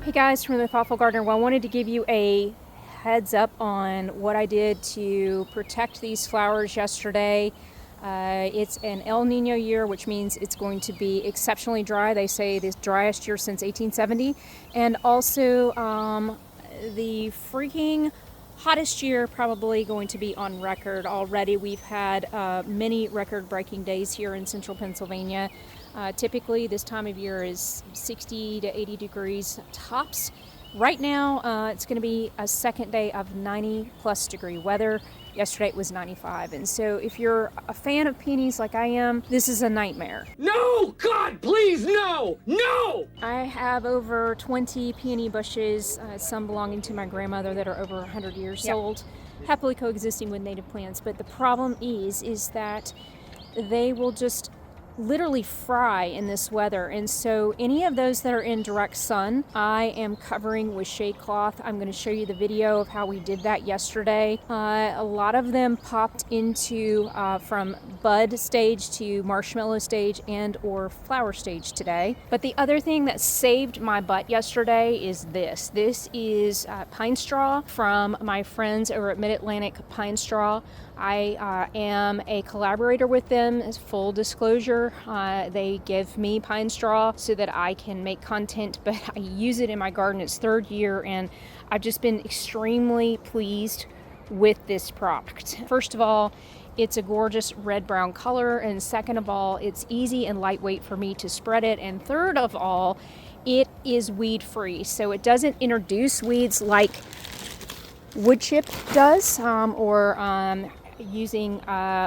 Hey guys, from the Thoughtful Gardener. Well, I wanted to give you a heads up on what I did to protect these flowers yesterday. It's an El Nino year, which means it's going to be exceptionally dry. They say the driest year since 1870, and also the freaking hottest year probably going to be on record already. We've had many record-breaking days here in central Pennsylvania. Typically this time of year is 60 to 80 degrees tops. Right now it's going to be a second day of 90 plus degree weather. Yesterday it was 95, and so if you're a fan of peonies like I am, this is a nightmare. No! God, please, no! No! I have over 20 peony bushes, some belonging to my grandmother, that are over 100 years old, happily coexisting with native plants. But the problem is that they will just literally fry in this weather, and so any of those that are in direct sun, I am covering with shade cloth. I'm going to show you the video of how we did that yesterday. A lot of them popped into from bud stage to marshmallow stage and or flower stage today. But the other thing that saved my butt yesterday is this. This is pine straw from my friends over at Mid-Atlantic Pine Straw. I am a collaborator with them, as full disclosure. They give me pine straw so that I can make content, but I use it in my garden. It's third year, and I've just been extremely pleased with this product. First of all, it's a gorgeous red-brown color, and second of all, it's easy and lightweight for me to spread it, and third of all, it is weed-free, so it doesn't introduce weeds like wood chip does, or using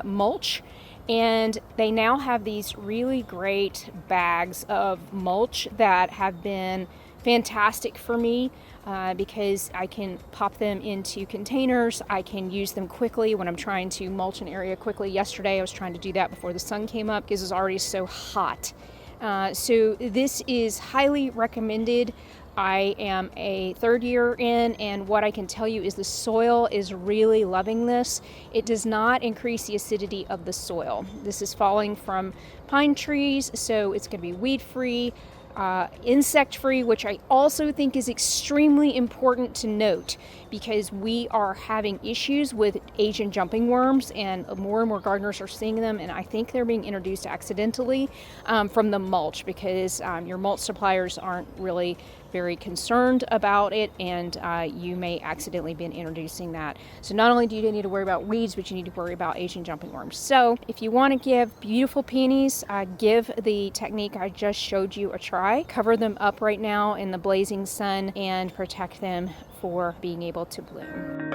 mulch. And they now have these really great bags of mulch that have been fantastic for me because I can pop them into containers. I can use them quickly when I'm trying to mulch an area quickly. Yesterday I was trying to do that before the sun came up because it was already so hot. So this is highly recommended. I am a third year in, and what I can tell you is the soil is really loving this. It does not increase the acidity of the soil. This is falling from pine trees, so it's going to be weed free, insect free, which I also think is extremely important to note because we are having issues with Asian jumping worms, and more gardeners are seeing them, and I think they're being introduced accidentally from the mulch because your mulch suppliers aren't really very concerned about it, and you may accidentally been introducing that. So not only do you need to worry about weeds, but you need to worry about Asian jumping worms. So if you want to give beautiful peonies, give the technique I just showed you a try. Cover them up right now in the blazing sun and protect them for being able to bloom.